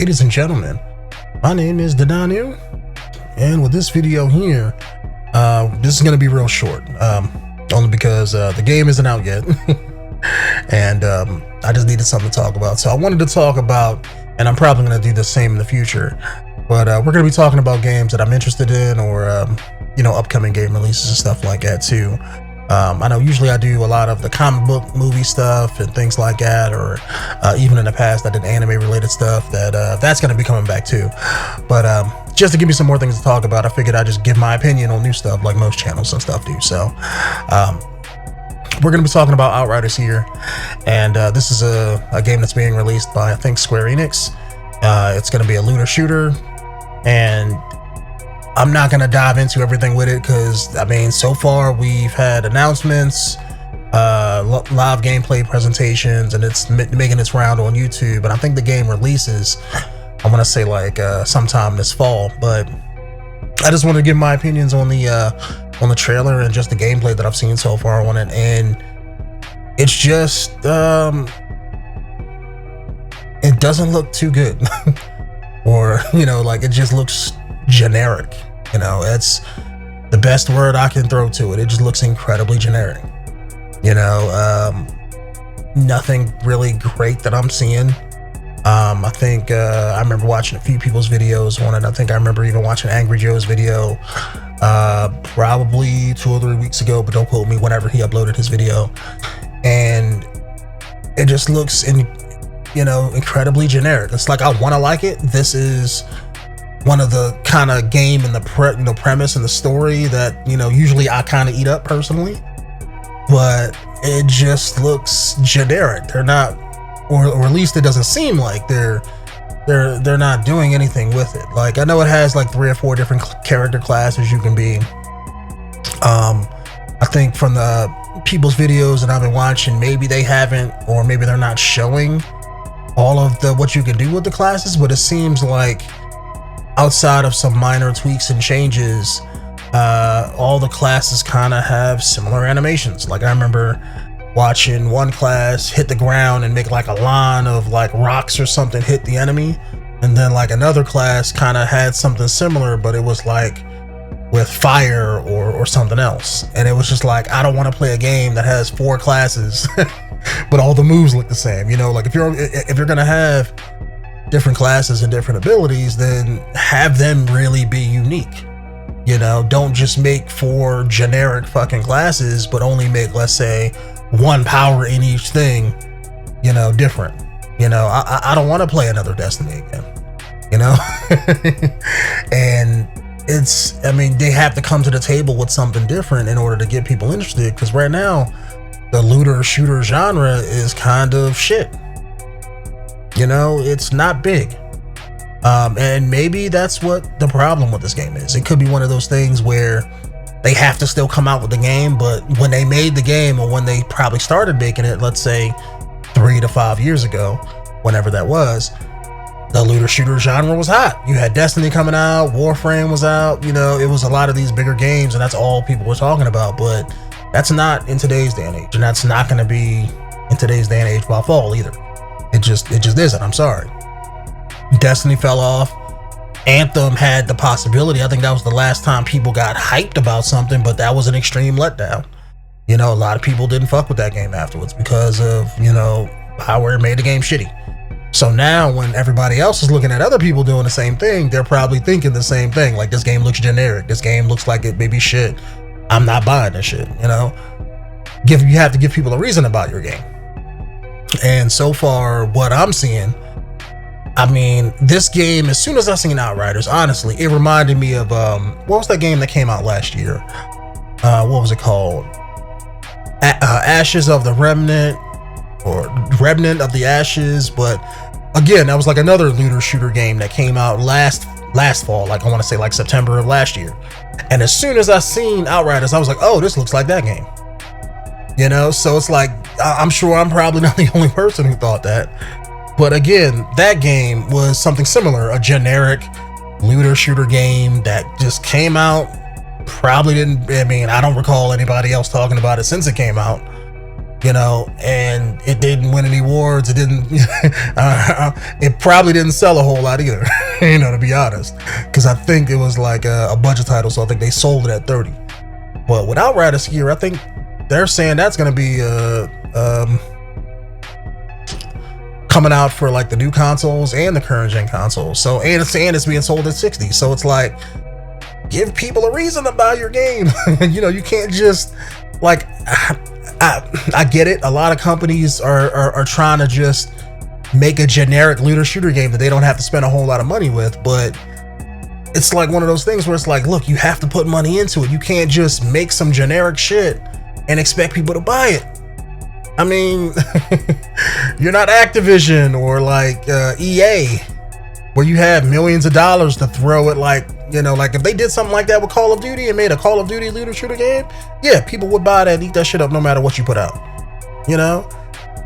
Ladies and gentlemen, my name is Dadanu, and with this video here, this is going to be real short, only because the game isn't out yet, and I just needed something to talk about. So I wanted to talk about, and I'm probably going to do the same in the future, but we're going to be talking about games that I'm interested in, or upcoming game releases and stuff like that too. I know usually I do a lot of the comic book movie stuff and things like that, or even in the past I did anime related stuff that's going to be coming back too. But just to give me some more things to talk about, I figured I'd just give my opinion on new stuff like most channels and stuff do. So we're going to be talking about Outriders here, and this is a game that's being released by, I think, Square Enix. It's going to be a looter shooter, and I'm not going to dive into everything with it because, I mean, so far we've had announcements, live gameplay presentations, and it's making its round on YouTube. And I think the game releases, I want to say like sometime this fall. But I just want to give my opinions on the trailer and just the gameplay that I've seen so far on it. And it's just, it doesn't look too good. Or, like it just looks generic. It's the best word I can throw to it. It just looks incredibly generic. Nothing really great that I'm seeing. I think I remember watching a few people's videos on it. I think I remember even watching Angry Joe's video probably 2 or 3 weeks ago, but don't quote me, whenever he uploaded his video. And it just looks incredibly generic. It's like, I want to like it. This is one of the kind of game and the premise and the story that usually I kind of eat up personally, but it just looks generic. They're not, or at least it doesn't seem like they're not doing anything with it. Like, I know it has like 3 or 4 different character classes you can be. I think from the people's videos that I've been watching, maybe they haven't, or maybe they're not showing all of what you can do with the classes, but it seems like outside of some minor tweaks and changes, all the classes kind of have similar animations. Like, I remember watching one class hit the ground and make like a line of like rocks or something hit the enemy, and then like another class kind of had something similar, but it was like with fire or something else. And it was just like, I don't want to play a game that has 4 classes but all the moves look the same. Like if you're gonna have different classes and different abilities, then have them really be unique. Don't just make 4 generic fucking classes, but only make, let's say, 1 power in each thing, different. I don't want to play another Destiny again, and they have to come to the table with something different in order to get people interested, because right now the looter shooter genre is kind of shit. It's not big. And maybe that's what the problem with this game is. It could be one of those things where they have to still come out with the game, but when they made the game, or when they probably started making it, let's say 3 to 5 years ago, whenever that was, the looter shooter genre was hot. You had Destiny coming out, Warframe was out, it was a lot of these bigger games, and that's all people were talking about. But that's not in today's day and age, and that's not going to be in today's day and age by fall either. It just isn't. I'm sorry. Destiny fell off. Anthem had the possibility. I think that was the last time people got hyped about something, but that was an extreme letdown. A lot of people didn't fuck with that game afterwards because of, how it made the game shitty. So now when everybody else is looking at other people doing the same thing, they're probably thinking the same thing. Like, this game looks generic. This game looks like it may be shit. I'm not buying this shit, You have to give people a reason about your game. And so far, what I'm seeing, I mean, this game, as soon as I seen Outriders, honestly, it reminded me of, what was that game that came out last year? What was it called? Ashes of the Remnant, or Remnant of the Ashes. But again, that was like another looter shooter game that came out last fall, like I want to say like September of last year. And as soon as I seen Outriders, I was like, oh, this looks like that game. So it's like, I'm sure I'm probably not the only person who thought that. But again, that game was something similar, a generic looter shooter game that just came out. Probably didn't, I don't recall anybody else talking about it since it came out. you know, and it didn't win any awards. It didn't, it probably didn't sell a whole lot either, you know, to be honest, because I think it was like a budget title, so I think they sold it at 30. But with Outriders here, I think they're saying that's going to be coming out for like the new consoles and the current gen consoles. So and it's being sold at 60. So it's like, give people a reason to buy your game. You know, you can't just like. I get it. A lot of companies are trying to just make a generic looter shooter game that they don't have to spend a whole lot of money with, but it's like one of those things where it's like, look, you have to put money into it. You can't just make some generic shit and expect people to buy it. I mean, you're not Activision or like EA, where you have millions of dollars to throw at, like, you know, like if they did something like that with Call of Duty and made a Call of Duty looter shooter game, yeah, people would buy that and eat that shit up no matter what you put out. You know,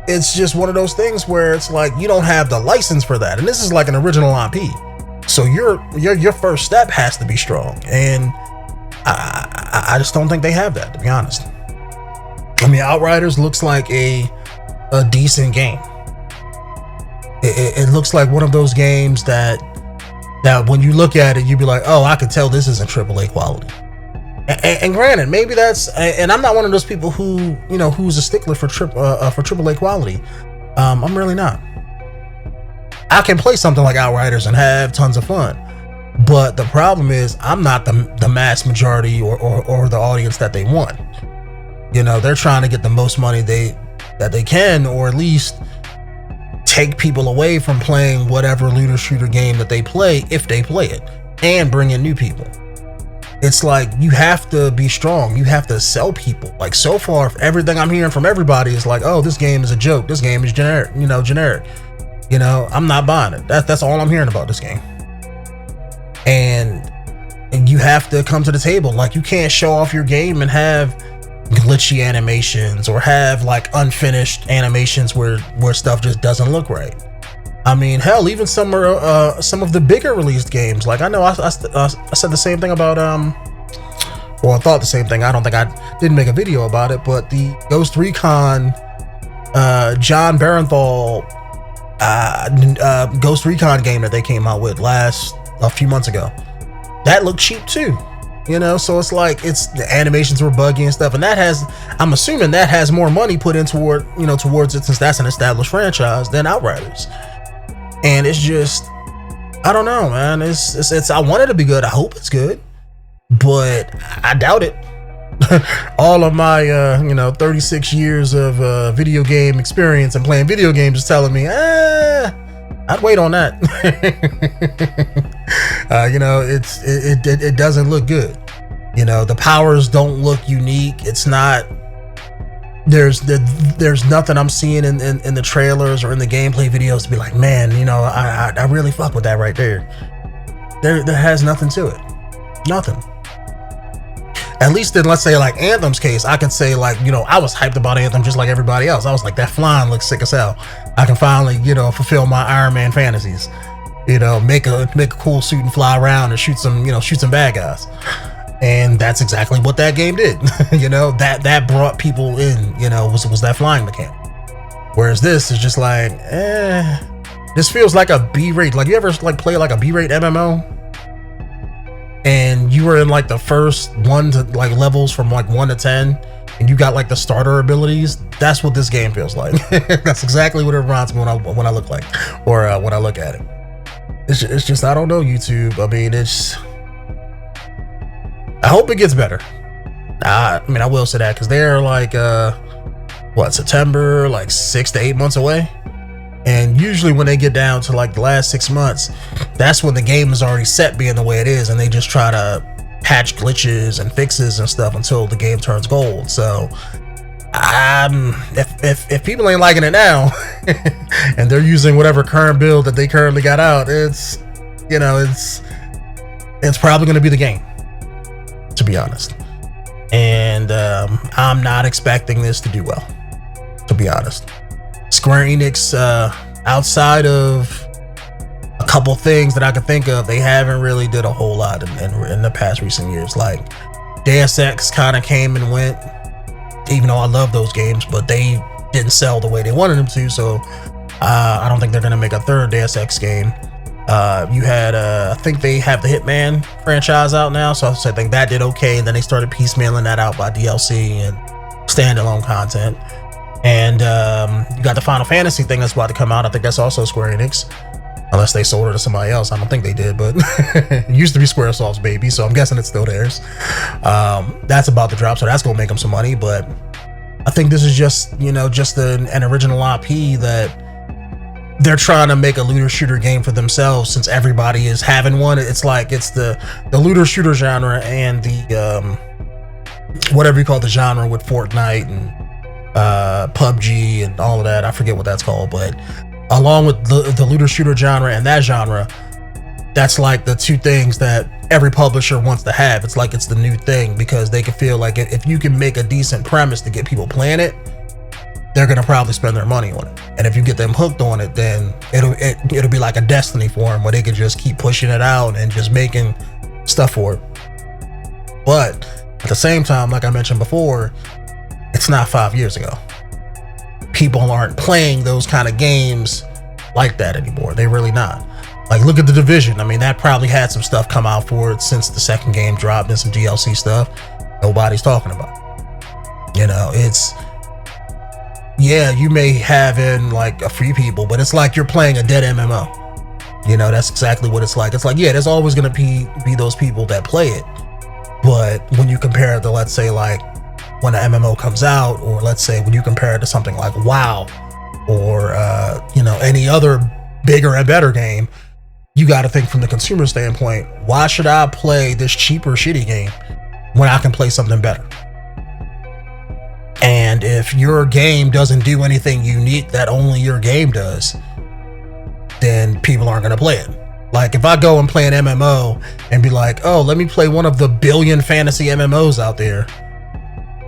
it's just one of those things where it's like you don't have the license for that, and this is like an original IP, so your first step has to be strong, and I just don't think they have that, to be honest. I mean, Outriders looks like a decent game. It looks like one of those games that when you look at it, you'd be like, oh, I could tell this isn't AAA quality. And granted, maybe that's, and I'm not one of those people who, you know, who's a stickler for AAA quality. I'm really not. I can play something like Outriders and have tons of fun, but the problem is I'm not the mass majority or the audience that they want. You know, they're trying to get the most money that they can, or at least take people away from playing whatever looter shooter game that they play, if they play it, and bring in new people. It's like, you have to be strong. You have to sell people. Like, so far, everything I'm hearing from everybody is like, oh, this game is a joke. This game is generic. You know, I'm not buying it. That's all I'm hearing about this game. And you have to come to the table. Like, you can't show off your game and have glitchy animations or have like unfinished animations where stuff just doesn't look right. I mean, hell, even some of the bigger released games, like I know I said the same thing about well, I thought the same thing. I don't think I didn't make a video about it, but the Ghost Recon John Barenthal Ghost Recon game that they came out with a few months ago, that looked cheap too. You know, so it's like, the animations were buggy and stuff, and I'm assuming that has more money put in towards it, since that's an established franchise, than Outriders. And it's just, I don't know, man. It's I want it to be good. I hope it's good, but I doubt it. All of my 36 years of video game experience and playing video games is telling me, I'd wait on that. It doesn't look good. You know, the powers don't look unique. It's not. There's nothing I'm seeing in the trailers or in the gameplay videos to be like, man, you know, I really fuck with that right there. There has nothing to it. Nothing. At least in, let's say, like Anthem's case, I can say, like, you know, I was hyped about Anthem just like everybody else. I was like, that flying looks sick as hell. I can finally, you know, fulfill my Iron Man fantasies. You know, make a cool suit and fly around and shoot some bad guys. And that's exactly what that game did. You know, that brought people in, you know, was that flying mechanic. Whereas this is just like, this feels like a B-rate. Like, you ever like play like a B-rate MMO? And you were in like the first one to like levels from like 1 to 10, and you got like the starter abilities. That's what this game feels like. That's exactly what it reminds me when I look like, or when I look at it. It's just, I don't know, YouTube. I mean, I hope it gets better. I mean, I will say that, because they're like, September, like 6 to 8 months away. And usually when they get down to like the last 6 months, that's when the game is already set being the way it is, and they just try to patch glitches and fixes and stuff until the game turns gold. So if people ain't liking it now and they're using whatever current build that they currently got out, it's probably going to be the game, to be honest. And I'm not expecting this to do well, to be honest. Square Enix, outside of a couple things that I can think of, they haven't really did a whole lot in the past recent years. Like, Deus Ex kind of came and went. even though I love those games, but they didn't sell the way they wanted them to. So I don't think they're gonna make a third Deus Ex game. You had I think they have the Hitman franchise out now, so I think that did okay, and then they started piecemealing that out by DLC and standalone content. And you got the Final Fantasy thing that's about to come out. I think that's also Square Enix, unless they sold it to somebody else. I don't think they did, but it used to be Squaresoft's baby, so I'm guessing it's still theirs. That's about to drop, so that's gonna make them some money. But I think this is just, you know, just an original IP that they're trying to make a looter shooter game for themselves, since everybody is having one. It's like it's the looter shooter genre and the whatever you call the genre with Fortnite and PUBG and all of that. I forget what that's called, but along with the looter shooter genre and that genre, that's like the two things that every publisher wants to have. It's like it's the new thing, because they can feel like if you can make a decent premise to get people playing it, they're gonna probably spend their money on it. And if you get them hooked on it, then it'll be like a Destiny for them, where they can just keep pushing it out and just making stuff for it. But at the same time, like I mentioned before, it's not 5 years ago. People aren't playing those kind of games like that anymore. They really not. Like, look at The Division. I mean, that probably had some stuff come out for it since the second game dropped, and some DLC stuff nobody's talking about. You know, it's, yeah, you may have in like a few people, but it's like you're playing a dead MMO. You know, that's exactly what it's like. It's like, yeah, there's always gonna be those people that play it, but when you compare it to, let's say, like when an MMO comes out, or let's say when you compare it to something like WoW, or you know, any other bigger and better game, you got to think from the consumer standpoint. Why should I play this cheaper shitty game when I can play something better? And if your game doesn't do anything unique that only your game does, then people aren't going to play it. Like, if I go and play an MMO and be like, oh, let me play one of the billion fantasy MMOs out there,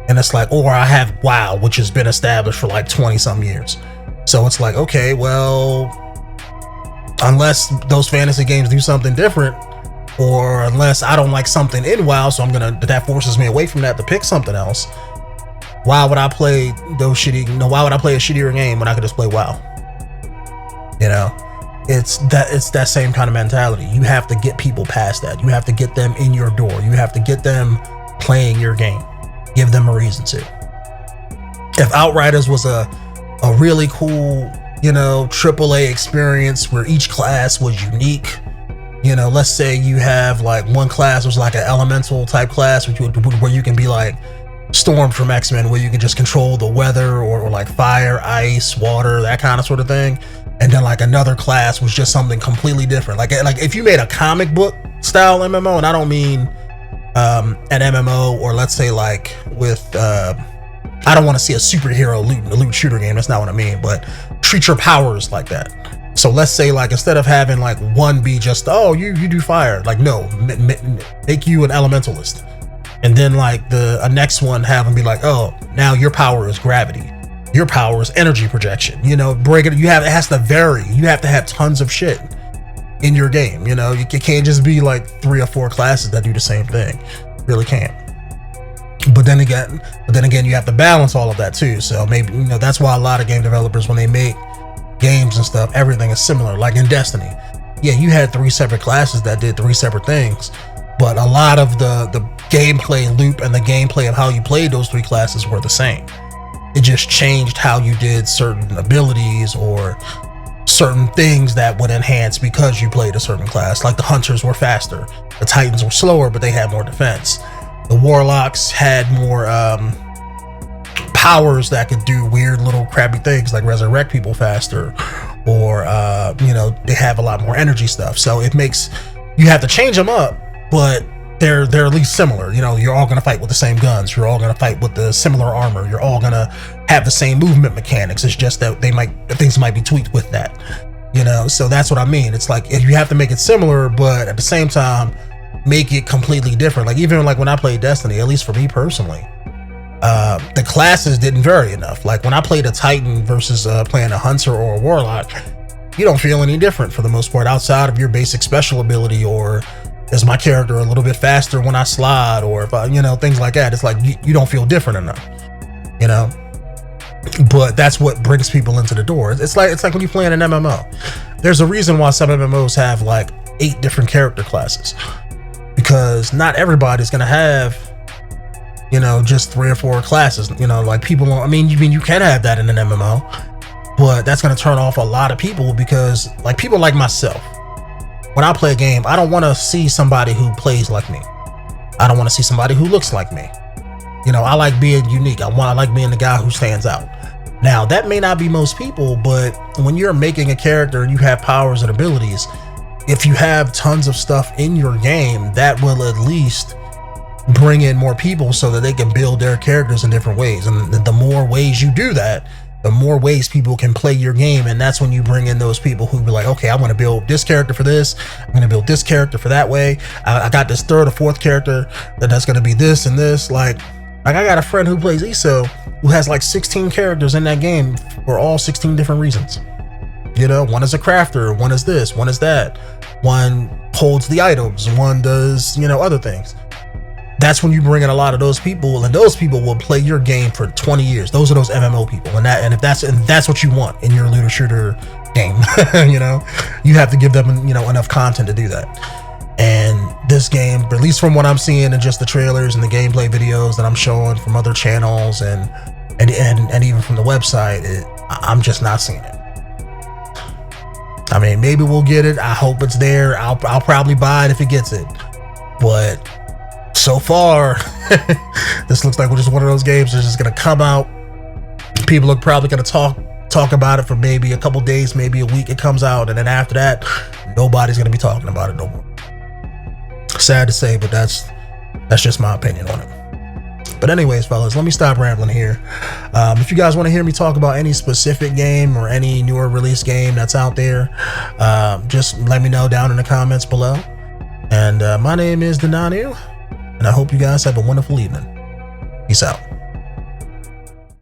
and it's like, or I have WoW, which has been established for like 20 some years. So it's like, okay, well, unless those fantasy games do something different, or unless I don't like something in WoW, so that forces me away from that to pick something else. Why would I play why would I play a shittier game when I could just play WoW? You know, it's that same kind of mentality. You have to get people past that. You have to get them in your door. You have to get them playing your game. Give them a reason to. If Outriders was a really cool, you know, AAA experience where each class was unique, you know, let's say you have like one class was like an elemental type class where you can be like Storm from X-Men, where you can just control the weather, or like fire, ice, water, that kind of sort of thing. And then like another class was just something completely different. Like if you made a comic book style MMO, and I don't mean an MMO, or let's say like with I don't want to see a superhero loot shooter game, that's not what I mean, but treat your powers like that. So let's say, like, instead of having like one be just, oh, you do fire, like, no, make you an elementalist. And then like a next one have them be like, oh, now your power is gravity, your power is energy projection, you know, break it. It has to vary. You have to have tons of shit in your game. You know, you can't just be like 3 or 4 classes that do the same thing. You really can't. But then again, you have to balance all of that too. So maybe, you know, that's why a lot of game developers, when they make games and stuff, everything is similar. Like in Destiny, yeah, you had 3 separate classes that did 3 separate things, but a lot of the gameplay loop and the gameplay of how you played those 3 classes were the same. It just changed how you did certain abilities or certain things that would enhance because you played a certain class. Like the Hunters were faster, the Titans were slower, but they had more defense. The Warlocks had more powers that could do weird little crappy things like resurrect people faster, or you know, they have a lot more energy stuff. So it makes you have to change them up, but they're at least similar. You know, you're all gonna fight with the same guns, you're all gonna fight with the similar armor, you're all gonna have the same movement mechanics. It's just that things might be tweaked with that. You know, so that's what I mean. It's like, if you have to make it similar, but at the same time make it completely different. Like even like when I played Destiny, at least for me personally, the classes didn't vary enough. Like when I played a Titan versus playing a Hunter or a Warlock, you don't feel any different for the most part, outside of your basic special ability, or is my character a little bit faster when I slide, or if I, you know, things like that. It's like you don't feel different enough. you know. But that's what brings people into the door. It's like when you play in an MMO. There's a reason why some MMOs have like 8 different character classes, because not everybody's gonna have, you know, just 3 or 4 classes. You know, like people. I mean, you can have that in an MMO, but that's gonna turn off a lot of people, because like people like myself, when I play a game, I don't want to see somebody who plays like me. I don't want to see somebody who looks like me. You know, I like being unique. I like being the guy who stands out. Now, that may not be most people, but when you're making a character and you have powers and abilities, if you have tons of stuff in your game, that will at least bring in more people so that they can build their characters in different ways. And the more ways you do that, the more ways people can play your game. And that's when you bring in those people who be like, okay, I want to build this character for this. I'm going to build this character for that way. I got this 3rd or 4th character that's going to be this and this. Like I got a friend who plays ESO who has like 16 characters in that game for all 16 different reasons. You know, one is a crafter, one is this, one is that, one holds the items, one does, you know, other things. That's when you bring in a lot of those people, and those people will play your game for 20 years. Those are those MMO people, and if that's what you want in your looter shooter game, you know, you have to give them, you know, enough content to do that. And this game, at least from what I'm seeing in just the trailers and the gameplay videos that I'm showing from other channels and even from the website, I'm just not seeing it. I mean, maybe we'll get it. I hope it's there. I'll probably buy it if it gets it. But so far, this looks like we're just one of those games that's just gonna come out. People are probably gonna talk about it for maybe a couple days, maybe a week. It comes out, and then after that, nobody's gonna be talking about it no more. Sad to say, but that's just my opinion on it. But anyways, fellas, let me stop rambling here. If you guys want to hear me talk about any specific game or any newer release game that's out there, just let me know down in the comments below. And my name is Denanu, and I hope you guys have a wonderful evening. Peace out.